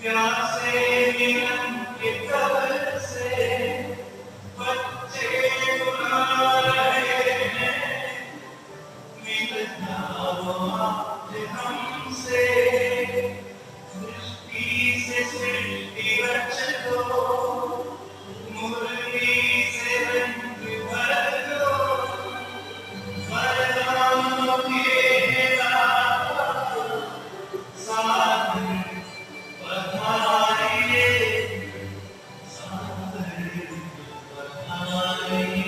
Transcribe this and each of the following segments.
प्यासे मिलन के तल से बच्चे बुला रहे हैं, मिल जाओ आज हमसे, दृष्टि से सृष्टि रच दो, मुरली से रंग भर दो, वरदानों के दाता सागर पधारिए, सागर पधारिए।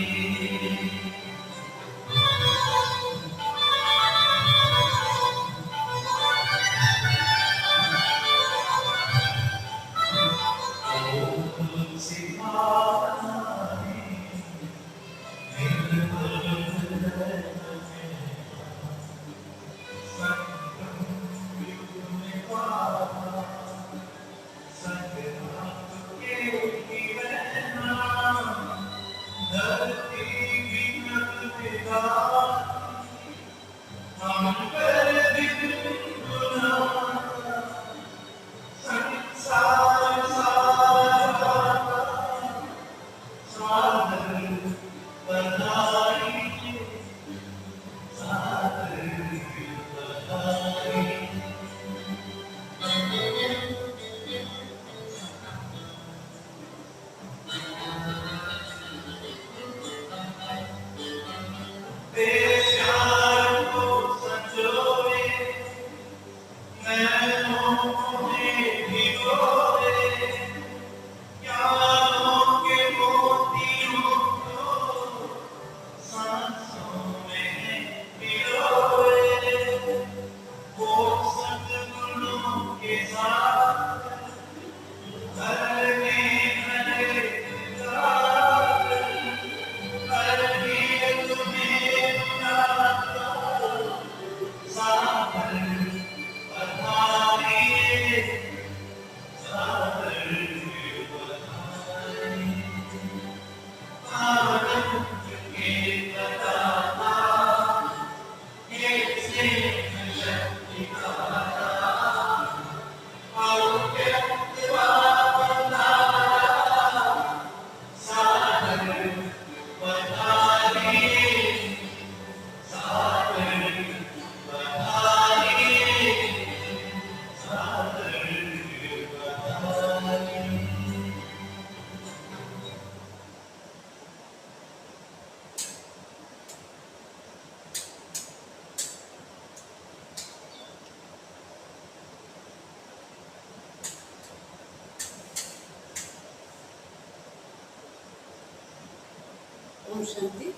ओम शांति।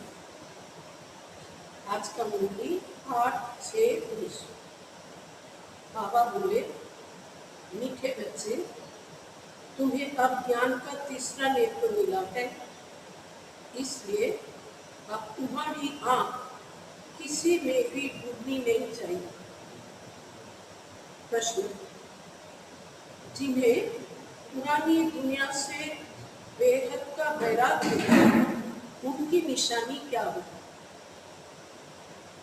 आज का मुरली 8/6/19। बाबा बोले, मीठे बच्चे, तुम्हें अब ज्ञान का तीसरा नेत्र मिला है, इसलिए अब तुम्हारी आंख किसी में भी डूबनी नहीं चाहिए। प्रश्न, जिन्हें पुरानी दुनिया से बेहद का वैराग्य है, उनकी निशानी क्या होगी?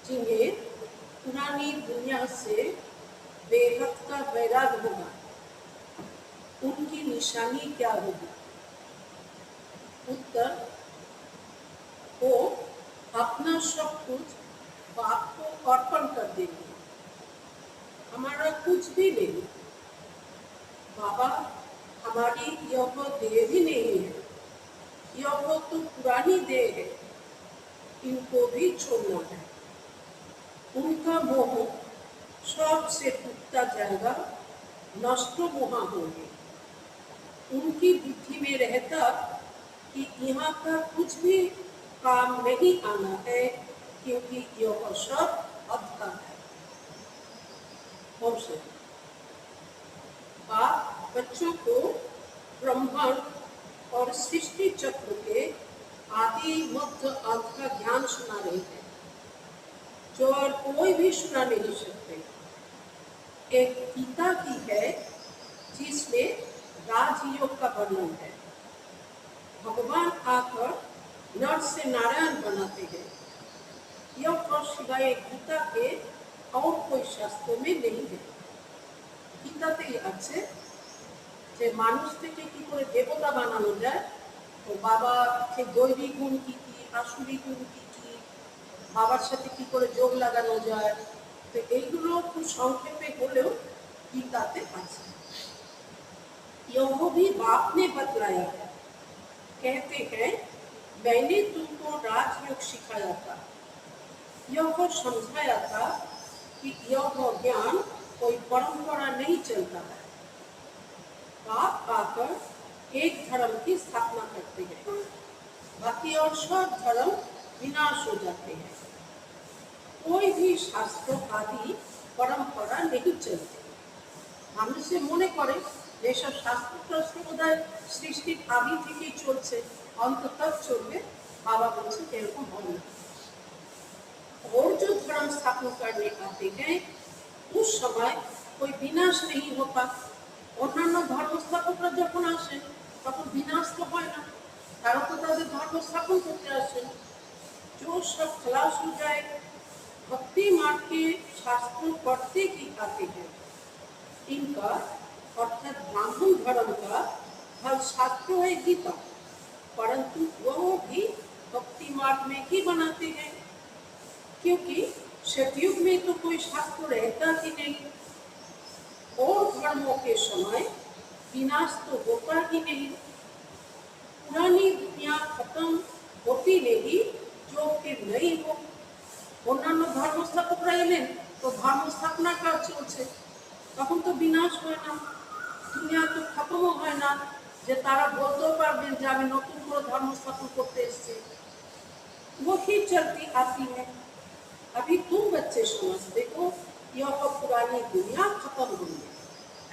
जिन्हें पुरानी दुनिया से बेहद का वैराग्य होगा, उनकी निशानी क्या होगी? उत्तर, वो अपना सब कुछ बाप को अर्पण कर देंगे, हमारा कुछ भी नहीं। बाबा, हमारी यह देह भी नहीं है, यह तो पुरानी देह है, इनको भी छोड़ना है। उनका मोह सबसे टूटता जाएगा, नष्ट मोह होंगे। उनकी बुद्धि में रहता कि यहाँ का कुछ भी काम नहीं आना है, क्योंकि यह सब अधका है। आप बच्चों को ब्रह्मांड और सृष्टि चक्र के आदि मध्य अंत का ज्ञान सुना रहे हैं, जो और कोई भी सुना नहीं सकते। एक गीता की है जिसमें राजयोग का वर्णन है। भगवान आकर नर से नारायण बनाते हैं। यह सिवाय गीता के और कोई शास्त्रों में नहीं है। गीता तो अच्छे যে মানুষ থেকে কি করে দেবতা বানানো যায়। তো বাবা সেই দৈবিক গুণ কি কি, আসুরিক গুণ কি কি, বাবার সাথে কি করে যোগ লাগানো যায়, তো এইগুলো খুব সংক্ষেপে হলেও গীতাতে আছে। यह भी बाप ने बतलाया है। कहते हैं मैंने तुमको राजयोग सिखाया था, यह समझाया था कि यह ज्ञान कोई परंपरा नहीं चलता है। बाप आकर एक धर्म की स्थापना करते हैं, बाकी और सब धर्म विनाश हो जाते हैं। कोई भी शास्त्र आदि परंपरा नहीं चलते। মানুষে মনে করে যেসব শাস্ত্র বোধহয় সৃষ্টির আদি থেকেই চলছে, অন্তত চলবে। বাবা বলছে এরকম হয় না। और जो धर्म स्थापना करने आते हैं उस समय कोई विनाश नहीं होता। অন্যান্য ধর্ম স্থাপকরা যখন আসেন তখন বিনাশ তো হয় না, তারা তো তাদের ধর্ম স্থাপন করতে আসেন। जो सब खलास हो जाए, भक्ति मार्ग के शास्त्र पढ़ते ही आते हैं। इनका अर्थात ब्राह्मण धर्म का फल शास्त्र है गीता, परंतु वो भी भक्ति मार्ग में ही बनाते हैं, क्योंकि सतयुग में तो कोई शास्त्र रहता ही नहीं और धर्मों के समय विनाश तो होता ही नहीं। पुरानी दुनिया खत्म होती नहीं जो फिर नहीं हो। অন্যান্য ধর্ম স্থাপকরা এলেন তো ধর্ম স্থাপনার কাজ চলছে, তখন তো বিনাশ হয় না, দুনিয়া তো খতমও হয় না যে তারা বলতেও পারবেন যে আমি নতুন করে ধর্ম স্থাপন করতে এসেছি। वही चलती आती है। अभी तुम बच्चे समझते हो यह पुरानी दुनिया खत्म हुई है।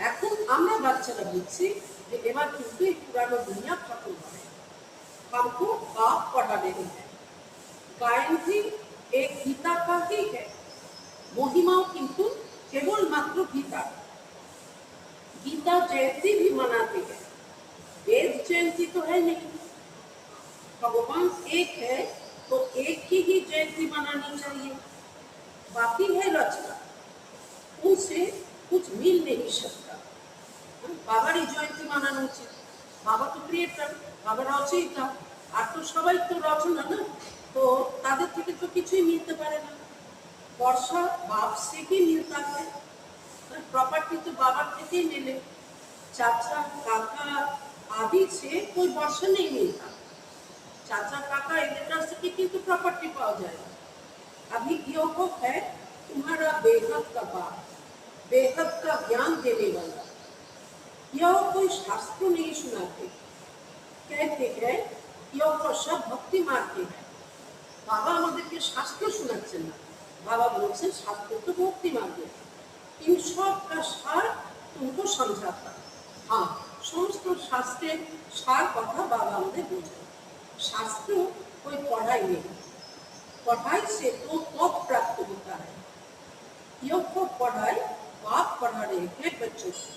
এখন আমরা বাচ্চারা বুঝছি যে এবার কিন্তু এই পুরানো দুনিয়া খতম হবে। हमको बाप पढ़ा रहे हैं। गायन भी एक गीता का ही है, महिमाओं किंतु केवल मात्र गीता। गीता जयंती भी मनाते हैं, वेद जयंती तो है नहीं। भगवान एक है तो एक की ही जयंती मनानी चाहिए, बाकी है रचना, उनसे कुछ मिल नहीं सकता। बाबारी जयंती मनाना उचित। बाबा तो क्रिएटर, बाबा रचयिता, আর তো সবাই তো রচনা না, তো তাদের থেকে তো কিছুই মিলতে পারে না। বর্ষা বাপ से ही मिलता है, प्रॉपर्टी तो बाबा থেকে मिले। चाचा काका आदि से कोई वर्षा नहीं मिलता। चाचा काका इनका से किंतु प्रॉपर्टी पाओ जाएगा। अभी योग है तुम्हारा बेहद का बाप, बेहद का ज्ञान देने वाला। यह कोई शास्त्र नहीं सुनाते, कहते हैं यह सब भक्ति मार्ग है। बाबा আমাদেরকে শাস্ত্র শোনাচ্ছেন না, बाबा বলছেন শাস্ত্র তো ভক্তি মার্গে। इन सब का सार तुमको समझाता। हाँ, समस्त शास्त्रेर सार कथा बाबा আমাদের বোঝায়। शास्त्र कोई पढ़ाई नहीं, पढ़ाई से तो पद प्राप्त होता है। यह पढ़ाई बाप पढ़ा रहे हैं बच्चों को,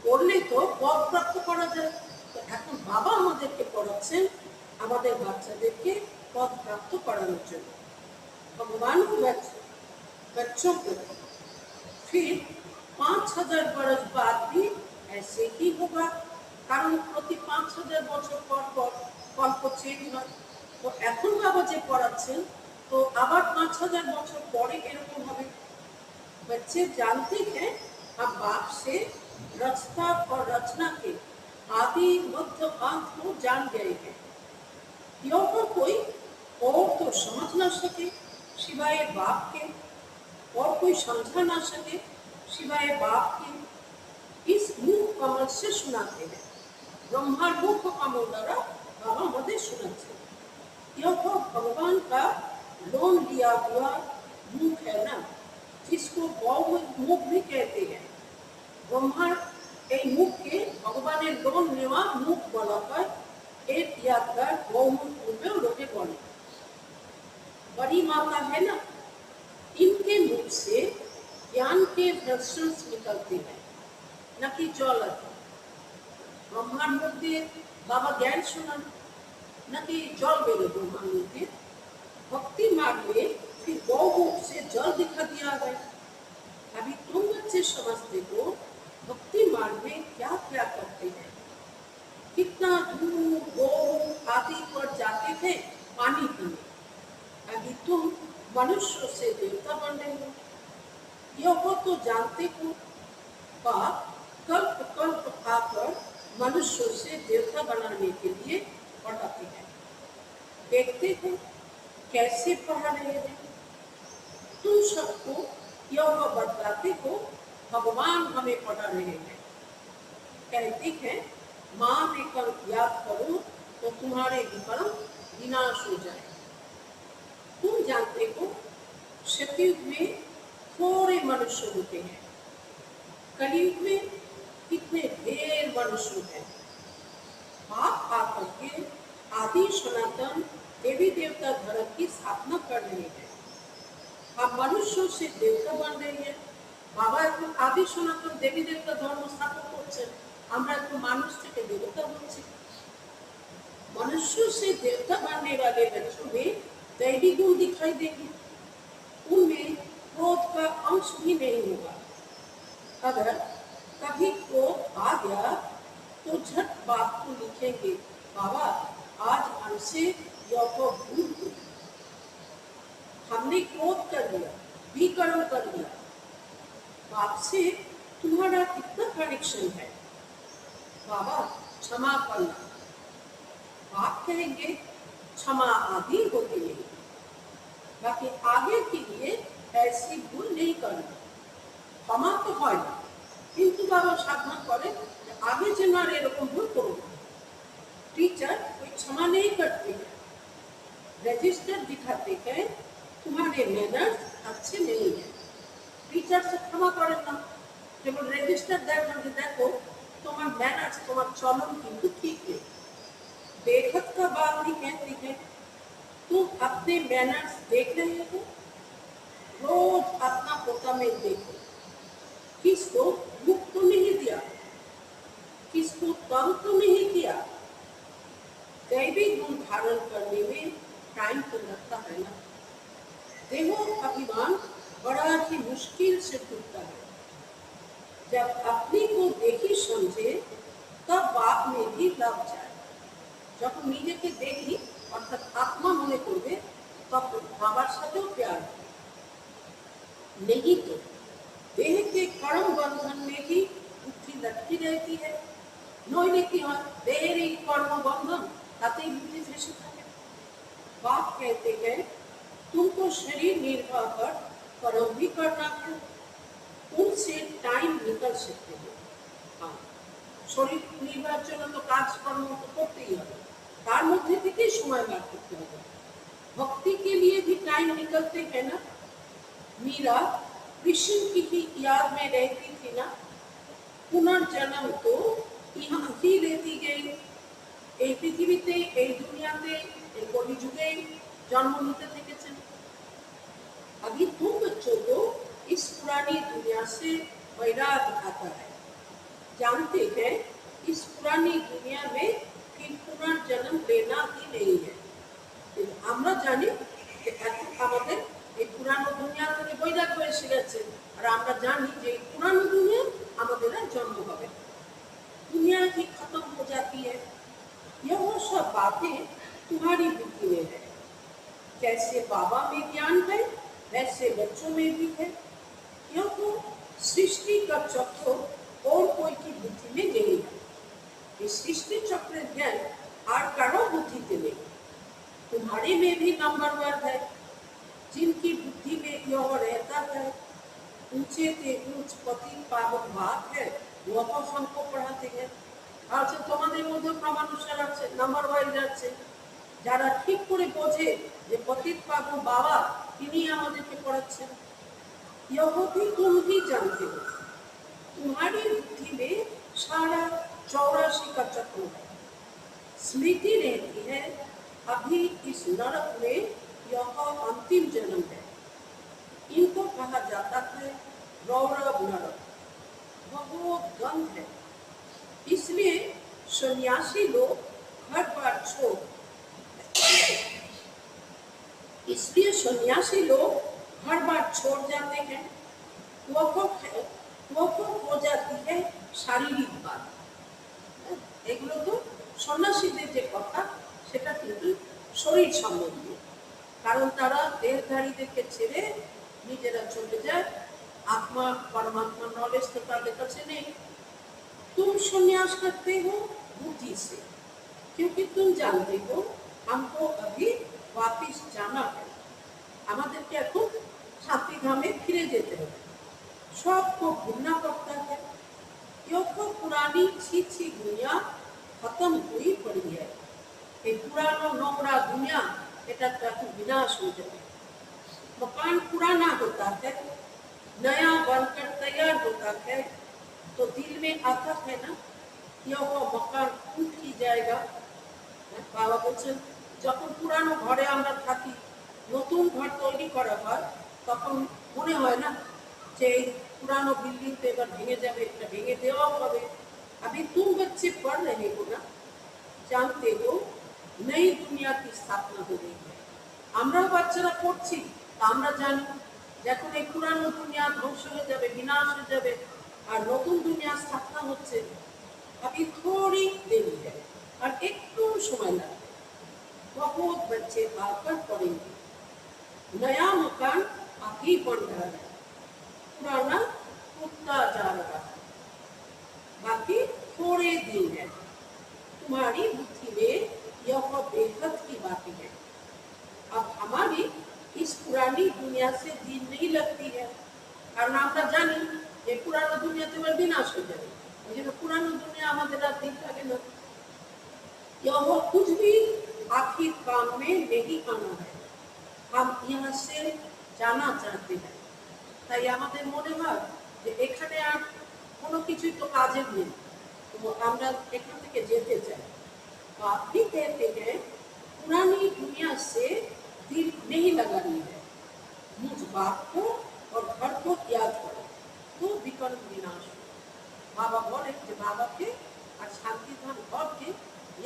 পড়লে তো পদ প্রাপ্ত করা যায়। তো এখন বাবা আমাদেরকে পড়াচ্ছেন আমাদের বাচ্চাদেরকে পদ প্রাপ্ত করানোর জন্য। भगवान को बच्चों को फिर 5000 बरस बाद भी ऐसे ही होगा, कारण प्रति 5000 বছর পর পর কল্প চেঞ্জ হয়। তো এখন বাবা যে পড়াচ্ছেন তো আবার 5000 বছর পরে এরকম হবে। बच्चे जानते हैं हम बाप से रचना और रचना के आदि मध्य अंत को जान गए हैं। यह कोई और तो समझ ना सके सिवाय बाप के, और कोई समझा ना सके सिवाय बाप के। इस मुख कमल से सुनाते हैं, ब्रह्मार मुख कमल द्वारा बाबा मध्य सुनाते। यह भगवान का लोन लिया हुआ मुख है ना, जिसको मुख भी कहते हैं। ब्रह्मार এই মুখকে ভগবানের লোন নেওয়া মুখ বলা হয়। এর यादगार गौमुख रूपेও लोगे बोले। बड़ी माता है ना, इनके मुख से ज्ञान के दर्शन निकलते हैं, न कि जल आता। ब्रह्मार मुख দিয়ে बाबा ज्ञान शोनान, न कि जल बेरो ब्रह्मार मुख দিয়ে। भक्ति मार्ग में फिर गौमुख से जल दिखा दिया गया। अभी तुम बच्चे समझते हो भक्ति मार्ग में क्या क्या करते हैं, कितना दूर गो आदि पर जाते थे पानी पीने, अभी तुम मनुष्य से देवता बन रहे हो। यह तो जानते हो, पाप कल्प कल्प आकर मनुष्य से देवता बनाने के लिए पढ़ाते हैं। देखते हो कैसे पढ़ा रहे हैं। तुम सबको यह बताते हो भगवान हमें पढ़ा रहे हैं। कहते हैं माँ ने कल याद करो तो तुम्हारे विकर्म विनाश हो जाए। तुम जानते हो सतयुग में थोड़े मनुष्य होते हैं, कलयुग में कितने ढेर मनुष्य हैं। आप आकर के आदि सनातन देवी देवता धर्म की स्थापना कर रहे हैं। हम मनुष्य से देवता बन रहे हैं। बाबा এখন আদি সনাতন দেবী দেবতা ধর্ম স্থাপন করছেন, আমরা একটু মানুষ থেকে দেবতা হচ্ছি। मनुष्य से देवता बनने वाले बच्चों में दैवी गुण दिखाई देंगे, उनमें क्रोध का अंश भी नहीं होगा। अगर कभी क्रोध आ गया तो झट बाप को लिखेंगे, बाबा आज हमसे यह भूल हुई, हमने क्रोध कर लिया, विकर्म कर लिया। बाप से तुम्हारा कितना कनेक्शन है, बाबा क्षमा करना। बाप कहेंगे क्षमा आदि होती नहीं, बाकी आगे के लिए ऐसी भूल नहीं करना। क्षमा तो হয় না, কিন্তু বাবা সাধনা করে आगे যেন আর এরকম ভুল করো না। टीचर कोई क्षमा नहीं करते हैं, रजिस्टर दिखाते हैं तुम्हारे मैनर्स अच्छे नहीं है। टीचर से क्षमा करें ना, केवल रजिस्टर देखो तुम्हार मैनर्स तुम्हार चलन किन्तु ठीक है। देखत का बात नहीं कहती है, तुम अपने मैनर्स देख रहे हो, रोज अपना पोता में देखो, किसको मुख तो नहीं दिया, किसको तंग तो नहीं किया। दैवी गुण धारण करने में टाइम तो लगता है ना। देहो अभिमान बड़ा ही मुश्किल से टूटता है। जब अपने को देखी समझे तब बाप में भी लग जाए। যখন নিজেকে দেখি অর্থাৎ আত্মা মনে করবে তখন বাবার সাথেও প্যার হবে। नहीं तो देह के कर्म बंधन में ही बुद्धि लटकी रहती है। নইলে কি হয়, देह ही कर्म बंधन তাতেই बुद्धि फंसे থাকে। बाप कहते हैं तुमको शरीर निर्वाह कर कर्म भी करना है, उनसे टाइम निकल सकते हो। हाँ, শরীর নির্বাহের জন্য তো কাজকর্ম তো করতেই হবে, তার মধ্যে থেকে সময় বার করতে হবে। भक्ति के लिए भी टाइम निकलते हैं ना। मीरा कृष्ण की ही याद में रहती थी ना, पुनर्जन्म तो यहाँ ही लेती गई। এই পৃথিবীতে এই দুনিয়াতে এই কলিযুগে জন্ম নিতে থেকেছেন। अभी तुम बच्चों को इस पुरानी दुनिया से वैराग आता है। जानते हैं इस पुरानी दुनिया में फिर पुनर्जन्म लेना ही नहीं है। আমরা জানি যে এখন আমাদের এই পুরানো দুনিয়া থেকে বৈরাগ্য এসে গেছে, আর আমরা জানি যে এই পুরানো দুনিয়া আমাদের আর জন্ম হবে। दुनिया ही खत्म हो जाती है। यह सब बातें तुम्हारी बुद्धि में है। जैसे बाबा में ज्ञान है वैसे बच्चों में भी है। यह तो सृष्टि का चक्र और कोई की बुद्धि में नहीं है। इस सृष्टि चक्र ज्ञान और कारो बुद्धि के नहीं। तुम्हारे में भी नंबर वन है। जिनकी बुद्धि में यह रहता है, ऊंचे से ऊंच पति पावन बात है, वह तो हमको पढ़ाते हैं। আচ্ছা তোমাদের মধ্যে প্রমাণুসার আছে, নাম্বার ওয়াইজ আছে, যারা ঠিক করে বোঝে যে পতিত পাবন বাবা তিনি আমাদেরকে পড়াচ্ছেন। यह भी तुम ही जानते हो। तुम्हारी बुद्धि में सारा 84 का चक्र है। स्मृति रहती है अभी इस नरक में यह अंतिम जन्म है। इनको कहा जाता है रौरव नरक, बहुत गंध है। इसलिए सन्यासी लोग घर बार छोड़ इसलिए सन्यासी लोग घर बार छोड़ जाते हैं। वह वो तो हो जाती है শারীরিক বাদ। এগুলো তো সন্ন্যাসীদের যে কথা সেটা কিন্তু শরীর সম্বন্ধে, কারণ তারা দেহধারীদেরকে ছেড়ে নিজেরা চলে যায়। आत्मा परमात्मा नॉलेज तो ताদের কাছে নেই। तुम संन्यास करते हो बुद्धि से, क्योंकि तुम जानते हो हमको अभी वापस जाना है। আমাদেরকে এখন শান্তি ধামে ফিরে যেতে হবে। सबको भूलना पड़ता है। यो तो पुरानी छी दुनिया खत्म हुई पड़ी है। ये पुराना नोकरा दुनिया এটা তো এখন विनाश हो जाए। मकान पुराना होता है, नया बनकर तैयार होता है, तो दिल में आता है ना यह मकान टूट ही जाएगा। বাবা বলছেন যখন পুরানো ঘরে আমরা থাকি, নতুন ঘর তৈরি করা হয়, তখন মনে হয় না যে पुरानो बिल्डिंग तो एबार भेंगे जाबे, এটা भेंगे देওয়া হবে। अभी तुम बच्चे पढ़ रहे हो ना, जानते हो नई दुनिया की स्थापना हो रही है। আমরাও বাচ্চারা পড়ছি, আমরা জানি যখন এই পুরানো দুনিয়া ধ্বংস হয়ে যাবে, বিনাশ হয়ে যাবে, আর নতুন দুনিয়া স্থাপনা হচ্ছে। अभी थोड़ी देरी है और একটু সময় লাগবে। बहुत बच्चे आकर पढ़ेंगे। नया मकान अभी बन रहा है, पुराना टूटता जा रहा है। बाकी थोड़े दिन है। तुम्हारी बुद्धि में यह बेहद की बातें है। अब हमारी इस पुरानी दुनिया से दिन नहीं लगती है, कारण আমরা জানি যে পুরানো দুনিয়াতে এবার বিনাশ হয়ে যাবে। এই জন্য পুরানো দুনিয়া আমাদের আর দিন লাগে না। यह कुछ भी आखिर काम में नहीं आना है। हम यहाँ से जाना चाहते हैं। তাই আমাদের মনে হয় যে এখানে আর কোনো কিছুই তো কাজের নেই, তো আমরা এখান থেকে যেতে চাই। तो आप भी कहते हैं पुरानी दुनिया से दिल नहीं लगानी है। मुझ बाप को और घर को याद करो तो विकल्प विनाश हो। बाबा बोले যে বাবাকে আর শান্তিধাম ঘরকে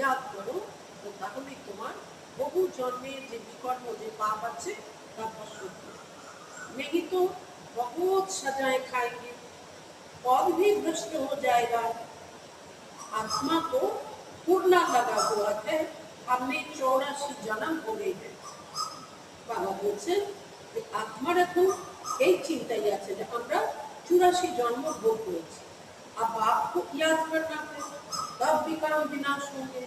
याद करो, তো তাহলে তোমার বহু জন্মের যে বিকর্ম যে পাপ আছে তা ভস্ম হবে। नहीं तो बहुत सजाएं खाएंगे, पद भी भ्रष्ट हो जाएगा। आत्मा को पूर्णा लगा हुआ है, हमने 84 जन्म हो गए हैं। बाबा बोलছেন যে आत्मार এখন এই চিন্তাই আছে যে আমরা 84 जन्म भोग করেছি। अब बाप को याद करना है, तब विकर्म विनाश होंगे।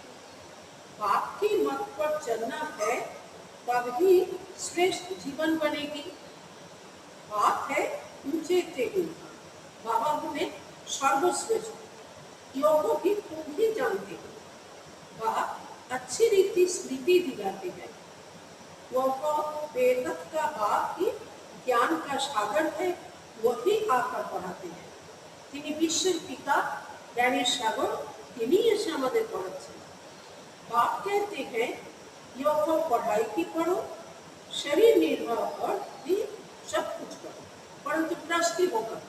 बाप की मत पर चलना है, तब ही श्रेष्ठ जीवन बनेगी। बाप है ऊंचे से ऊंचा, बाबा हमें सर्वश्रेष्ठ, योग भी तुम ही जानते हो। बाप अच्छी रीति स्मृति दिलाते हैं। वह बेहद का बाप ही ज्ञान का सागर है, वही आकर पढ़ाते हैं। তিনি বিশ্বের পিতা, জ্ঞানের সাগর, তিনি এসে আমাদের পড়াচ্ছেন। बाप कहते हैं योग पढ़ाई की पढ़ो, शरीर निर्वाह पर भी सब कुछ करो, परंतु ट्रस्टी होकर।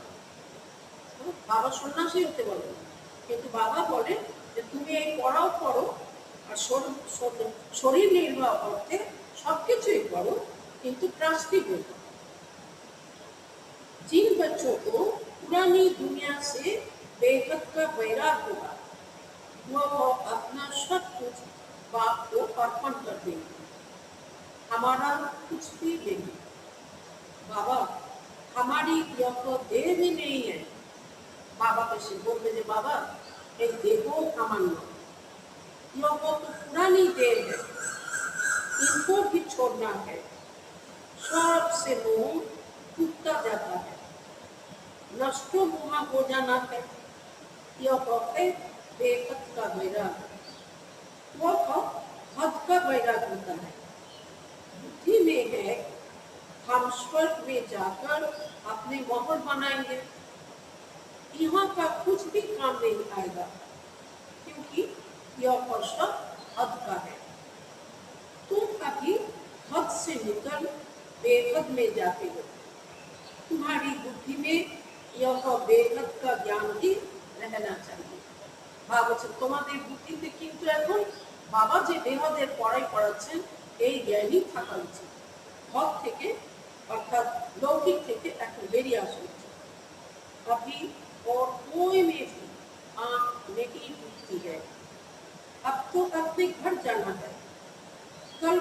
बाबा सन्यासी होते बोलेन, किन्तु बाबा बोलेन যে তুমি এই পড়াও পড়ো আর শরীর নির্বাহ করতে সবকিছুই করো, কিন্তু ट्रस्टी हो। जिन बच्चों को पुरानी दुनिया से बेहद का वैराग होगा, वह अपना सब कुछ बाप को अर्पण कर देंगे। हमारा कुछ भी नहीं। बाबा हमारी यह देह भी नहीं है। बाबा कैसे बोलते हैं बाबा एक देहो अमान्य, यह तो पुरानी देह है, इनको भी छोड़ना है। सबसे मोह टूटता जाता है, नष्ट मोह हो जाना है। यह है बेहद का वैराग। वह हद का वैराग होता है। बुद्धि में है हम स्वर्ग में जाकर अपने महल बनाएंगे, यहाँ का कुछ भी काम नहीं आएगा, क्योंकि यह वर्ष हद का है। तुम कभी हद से निकल बेहद में जाते हो। तुम्हारी बुद्धि में यह बेहद का ज्ञान ही रहना चाहिए। ভাবছেন তোমাদের বুদ্ধিতে কিন্তু এখন বাবা যে বেহদের পড়াই পড়াচ্ছেন এই জ্ঞানই থাকা উচিত। হদ থেকে অর্থাৎ লৌকিক থেকে এখন বেরিয়ে আসা উচিত। अभी और कोई में भी आंख नहीं टूटती है। अब तो अपने घर जाना है। कल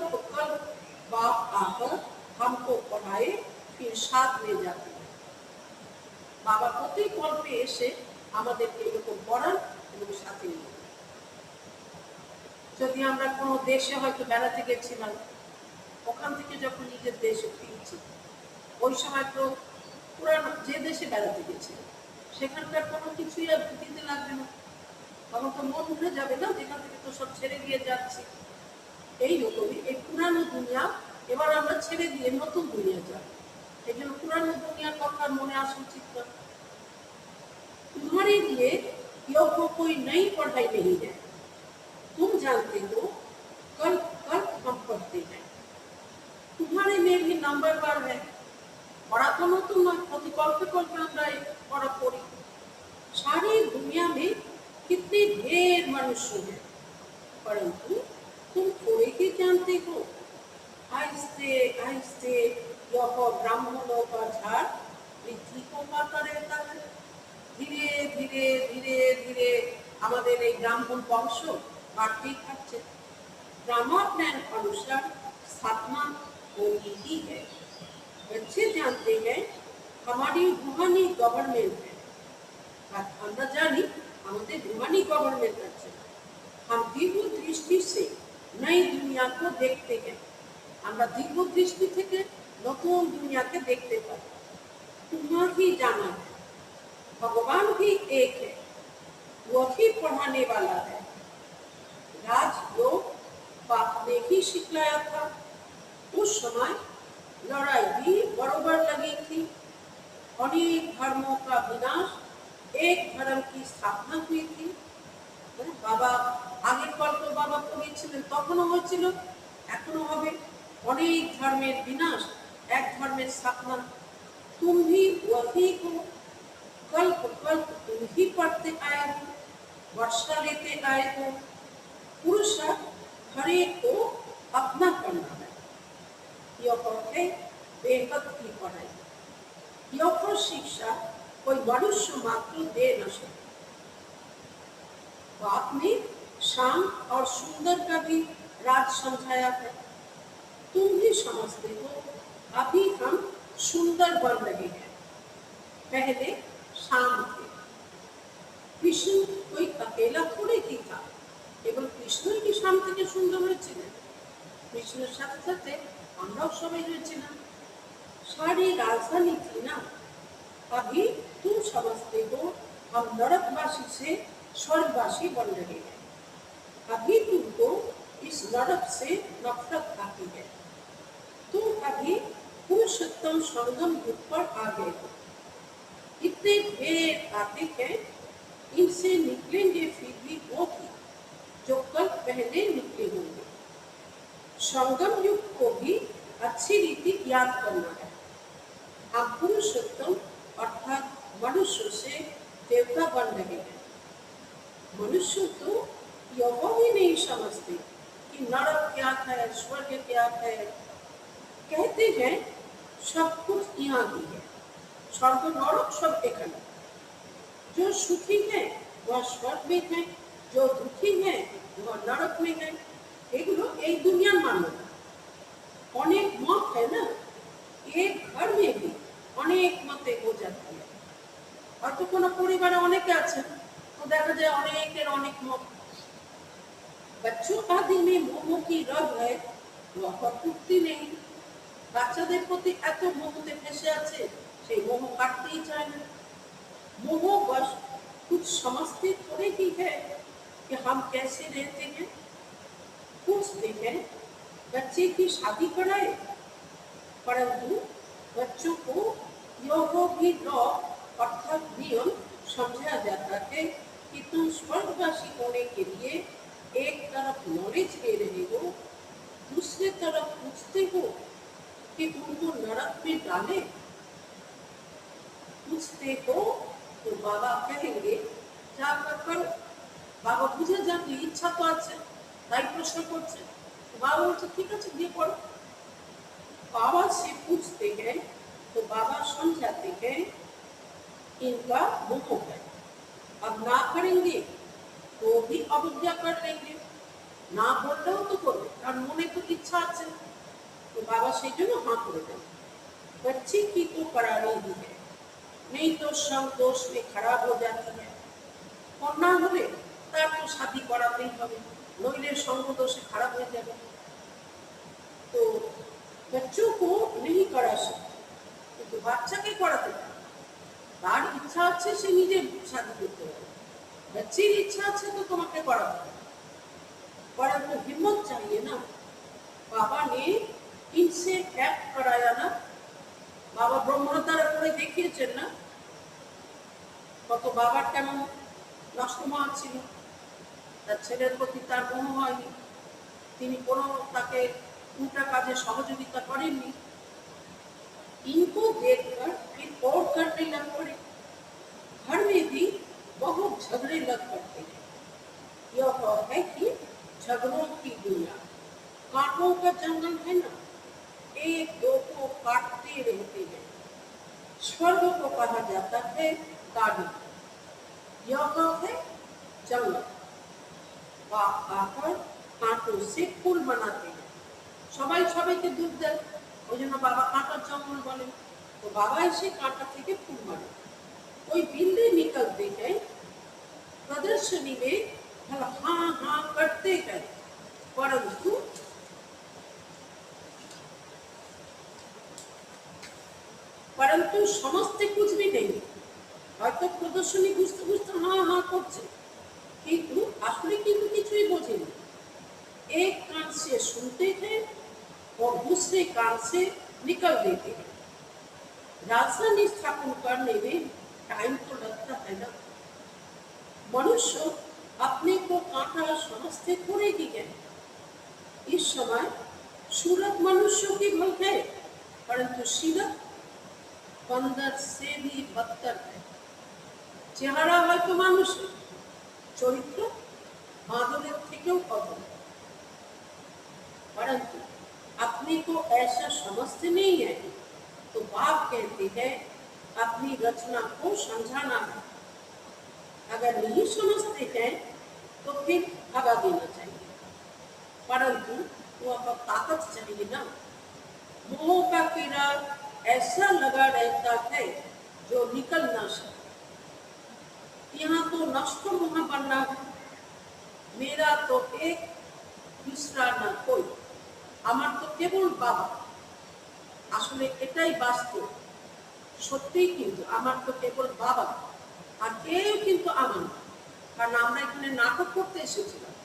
बाप आकर हमको पढ़ाए, फिर साथ ले जाते हैं। বাবা প্রতি গল্পে এসে আমাদেরকে এরকম পড়ান এবং সাথে নিয়ে যান। যদি আমরা কোনো দেশে হয়তো বেড়াতে গেছিলাম, ওখান থেকে যখন নিজের দেশে ফিরছি, ওই সময় তো পুরানো যে দেশে বেড়াতে গেছিলাম সেখানকার কোনো কিছুই আর দিতে লাগবে না, তখন তো মন উঠে যাবে না, যেখান থেকে তো সব ছেড়ে দিয়ে যাচ্ছি। এইরকমই এই পুরানো দুনিয়া এবার আমরা ছেড়ে দিয়ে নতুন দুনিয়া যাব। এই জন্য পুরানো दुनिया কথা মনে আসা उचित না। तुम्हारे लिए यों कोई नई पढ़ाई नहीं है। तुम जानते हो कल कल हम पढ़ते हैं। तुम्हारे में भी नंबर बार है। पढ़ा तो नতুন নয়, প্রতি কল্পে কল্পে আমরা পড়া পড়ি। सारी दुनिया में कितने ढेर मनुष्य हैं, परंतु तुम थोड़े ही जानते हो। आहिस्ते आहिस्ते यह ब्राह्मणों का झाड़ वृद्धि को पाता रहता है। धीरे धीरे धीरे धीरे আমাদের এই ব্রাহ্মণ বংশ বাড়তেই থাকছে। ब्रह्मज्ञान अनुसार स्थापना होनी ही है। बच्चे जानते हैं हमारी रूहानी गवर्नमेंट है। আমরা জানি আমাদের रूहानी गवर्नमेंट আছে। हम दिव्य दृष्टि से नई दुनिया को देखते हैं। আমরা দিব্য দৃষ্টি থেকে নতুন দুনিয়াকে দেখতে পাই। तुम्हें ही जाना है, भगवान भी एक है, वही पढ़ाने वाला है। राजयोग बाप ने ही सिखलाया था। उस समय लड़ाई भी बरोबर लगी थी। अनेक धर्मों का विनाश, एक धर्म की स्थापना हुई थी। बाबा आगे कल्प बाबा पढ़िয়েছিলেন, তখনও হয়েছিল, এখনো হবে। अनेक धर्मेर विनाश, एक धर्मेर स्थापना। तुम भी वही हो। कल्प कल्प तुम ही पढ़ते आए हो, वर्षा लेते आए हो। पुरुषार्थ हर एक को अपना करना है। यह है बेहद की पढ़ाई। यह शिक्षा कोई मनुष्य मात्र दे न सके। बाप ने शांत और सुंदर का भी राज समझाया है। तुम भी समझते हो अभी हम सुंदर बन रहे हैं, पहले शाम थे। कृष्ण कोई अकेला थोड़े ही था, केवल कृष्ण की शाम থেকে সুন্দর হয়েছিলেন, কৃষ্ণের সাথে সাথে আমরাও সবাই হয়েছিলাম। सारी राजधानी थी ना। अभी तुम समझते हो हम नरकवासी से स्वर्गवासी बन रहे हैं। अभी तुमको इस नरक से नफरत आती है। तुम अभी पुरुषोत्तम संगम युग पर आ गए हो। इतने ढेर आते हैं, इनसे निकलेंगे फिर भी वो ही जो कल पहले निकले होंगे। संगम युग को भी अच्छी रीति याद करना है। हम पुरुषोत्तम अर्थात मनुष्य से देवता बन रहे हैं। मनुष्य तो यह भी नहीं समझते कि नरक क्या है, स्वर्ग क्या है। कहते हैं सब कुछ यहाँ ही है, स्वर्ग नरक सब एखाने। जो सुखी है वह स्वर्ग में है, जो दुखी है वह नरक में है। एगुलो एक दुनिया मान्यता। अनेक मत है ना, एक घर में भी अनेक मते हो जाती है। और तो कोनो परिवारे अनेके आছেন, तो देखा जाए अनेकेर अनेक मत। बच्चों आदि में मोह की रग है, वह टूटती नहीं। বাচ্চাদের প্রতি এত মোহতে ফেসে আছে, সেই মোহ কাটতেই চায় না। मोह बस कुछ समझते थोड़े ही है कि हम कैसे रहते हैं। पूछते हैं बच्चे की शादी कराए, परंतु बच्चों को यह भी लॉ अर्थात नियम समझाया जाता है कि तुम स्वर्गवासी होने के लिए एक तरफ नॉलेज ले रहे हो, दूसरी तरफ पूछते हो कि उनको नरक में डाले। पूछते हो तो बाबा कहेंगे जाकर करो। बाबा बुझे जान इच्छा तो আছে, তাই প্রশ্ন করছে। बाबा বলছে ঠিক আছে গিয়ে पढ़ो। बाबा से पूछते हैं तो बाबा समझाते हैं इनका मोह है। अब ना करेंगे तो भी अवज्ञा कर लेंगे, না বললেও তো করবে, কারণ মনে তো ইচ্ছা আছে। তো বাবা সেই জন্য হাঁ করে দেন, बच्चे की तो करानी ही है, नहीं तो संग दोष में खराब हो जाती है। কন্যা হলে তার তো শাদী করাতেই হবে, নইলে সঙ্গ দোষে খারাপ হয়ে যাবে। তো बच्चों को नहीं करा सकते, কিন্তু বাচ্চাকে করাতে পারে। তার ইচ্ছা আছে সে নিজে শাদী করতে পারে, बच्चीर इच्छा আছে তো তোমাকে করাতে হবে। परंतु हिम्मत चाहिए ना। बाबा ने इनसे एक्ट कराया ना, बाबा ब्रह्महत्यार করে দেখিয়েছেন না কত বাবার কেমন নষ্টমা ছিল, তার ছেলের প্রতি তার মোহ হয়নি, তিনি কোনো তাকে উল্টা কাজে সহযোগিতা করেননি। इनको देखकर फिर और करने लग पड़े। घर में भी बहुत झगड़े लग पड़ते हैं। यह है कि झगड़ों की दुनिया, कांटों का जंगल है ना, एक दो को काटते रहते हैं। स्वर्ग को कहा जाता है गाड़ी, यह है जंगल। आकर कांटों से फूल बनाते हैं। সবাই সবাইকে দুধ দেন, ওই জন্য বাবা কাঁটার জঙ্গল বলেন। তো বাবা এসে কাঁটা থেকে ফুল বানায়। कोई बिल्ली निकलते हैं, प्रदर्शनी में हल हाँ हाँ करते हैं, परंतु समझते कुछ भी नहीं। হয়তো প্রদর্শনী বুঝতে বুঝতে हाँ हाँ করছে, কিন্তু আসলে কিন্তু কিছুই বোঝেনি। एक कान से सुनते हैं और दूसरे कान से निकल देते हैं। राजधानी स्थापन करने में टाइम तो लगता है ना। मनुष्य अपने को कांटा समझते थोड़े ही है। इस समय सूरत मनुष्यों की भल है, परंतु सीरत बंदर से भी बदतर है। চেহারা হয়তো মানুষের, চরিত্র বাঁদরের থেকেও অধম। परंतु अपने को ऐसा समझते नहीं है, तो बाप कहते हैं अपनी रचना को समझाना है। अगर नहीं समझते हैं तो फिर भगा देना चाहिए, परंतु वो अब ताकत चाहिए ना। मोह का कीड़ा ऐसा लगा रहता है जो निकल ना सके। यहाँ तो नष्ट मोह बनना है, मेरा तो एक दूसरा ना कोई, আমার তো কেবল বাবা। আসলে এটাই বাস্তব, সত্যি। কিন্তু আমার তো কেবল বাবা, আর কেউ কিন্তু আমার না। কারণ আমরা এখানে নাটক করতে এসেছিলাম,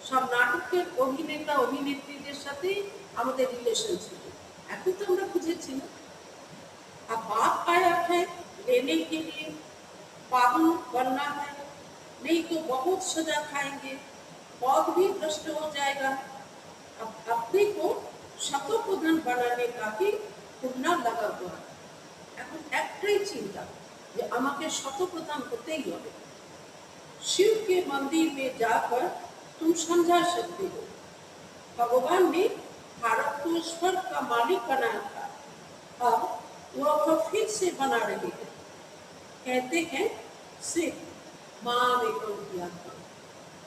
সব নাটকের অভিনেতা অভিনেত্রীদের সাথে আমাদের রিলেশন ছিল। এখন তো আমরা বুঝেছি না। अब बाप आया है लेने के लिए, पावन बनना है, नहीं तो बहुत सजा खाएंगे, पद भी भ्रष्ट हो जाएगा। अब अपने को शतो प्रधान बनाने का ही पुण्य लगा हुआ है। এখন একটাই চিন্তা যে আমাকে শতপ্রধান হতেই হবে। शिव के मंदिर में जाकर तुम समझा सकते हो, भगवान ने भारत को स्वर्ग का मालिक बनाया था, अब वह फिर से बना रहे हैं। कहते हैं सिर्फ माँ में को याद करो,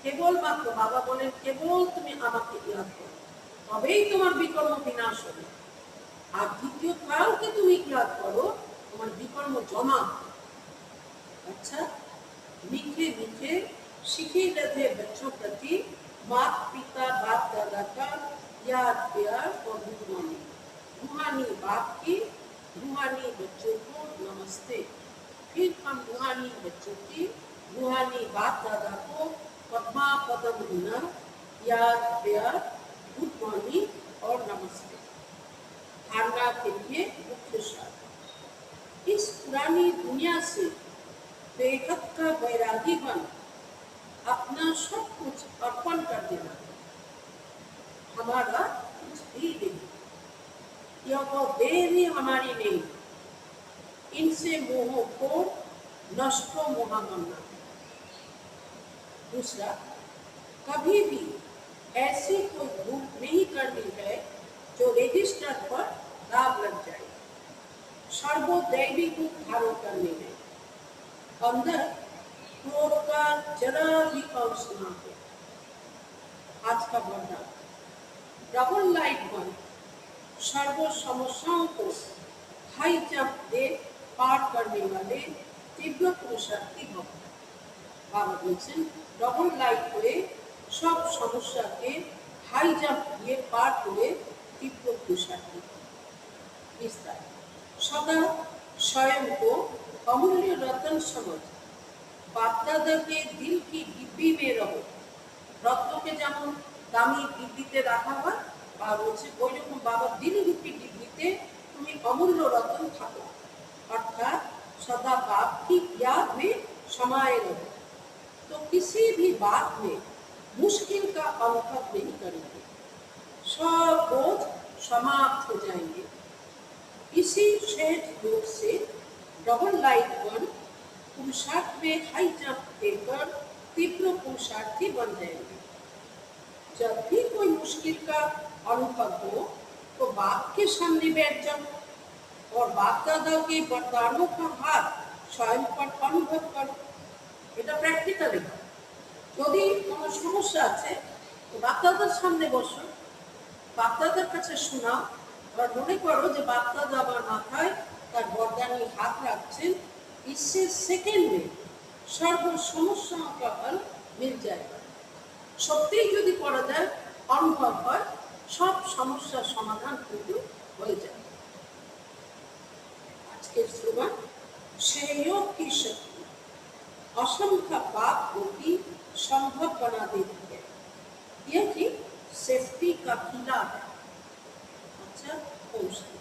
केवल मात्र बाबा बोले केवल तुम्हें আমাকে याद करो, তবেই তোমার বিকর্ম বিনাশ হবে। আর দ্বিতীয় কালকে তুমি याद करो, তোমার বিকর্ম জমা। अच्छा, मीठे मीठे सीखे लगे बच्चों प्रति माता पिता बाप दादा का याद प्यार और रूहानी। रूहानी बाप की, रूहानी बच्चों को नमस्ते। फिर हम रूहानी बच्चों की, रूहानी बाप दादा को पद्मा पदम गुना याद प्यार गुड मॉर्निंग और नमस्ते। धारणा के लिए मुख्य सार, इस पुरानी दुनिया से बेहद का वैरागी बन अपना सब कुछ अर्पण कर देना। हमारा कुछ भी नहीं, यह वो देह भी हमारी नहीं। इनसे मोहों को नष्ट मोहा बनना। दूसरा, कभी भी ऐसी कोई भूल नहीं करनी है जो रजिस्टर पर दाग लग जाए। सर्वदैवी रूप धारण करने में अंदर क्रोध का जरा भी अंश ना हो। आज का वरदान डबल लाइट वन सर्व समस्याओं को हाई जंप दे पार करने वाले तीव्र पुरुषार्थी भक्त। बाबा বলছেন ডবল লাইট করে সব সমস্যাকে হাই জাম্প দিয়ে পার করে তীব্র পুরুষার্থী। विस्तार सदा स्वयं को अमूल्य रत्न समझ बाप दादा के दिल की डिब्बी में रहो। रत्न के যেমন দামি ডিব্বিতে রাখা হয় বা বলছে ওই রকম বাবার দিল রূপী ডিব্বিতে তুমি অমূল্য রত্ন থাকো, अर्थात सदा बाप की याद में समाये रहो, तो किसी भी बात में मुश्किल का अनुभव नहीं करेंगे, सब बोझ समाप्त हो जाएंगे। इसी श्रेष्ठ योग से डबल लाइट वन पुरुषार्थ में हाई जंप देकर तीव्र पुरुषार्थी बन जाएंगे। जब भी कोई मुश्किल का अनुभव हो तो बाप के सामने बैठ जाओ और बाप दादा के वरदानों का हाथ स्वयं पर अनुभव करो। এটা প্র্যাকটিক্যালি যদি কোনো সমস্যা আছে তো বাপদাদার সামনে বসো, বাপদাদার কাছে শোনাও, और মনে করো যে বাপদাদা আমার মাথায় তার বরদানি হাত রাখছেন। इससे सेकेंड में सर्व समस्याओं का हल मिल जाएगा। সত্যিই যদি করা যায় অনুভব হয় সব সমস্যার সমাধান কিন্তু হয়ে যায়। আজকের স্লোগান सहयोग की शक्ति असंख्य बात को भी संभव बना देती है। यह कि सेफ्टी का किला है। अच्छा पहुंचती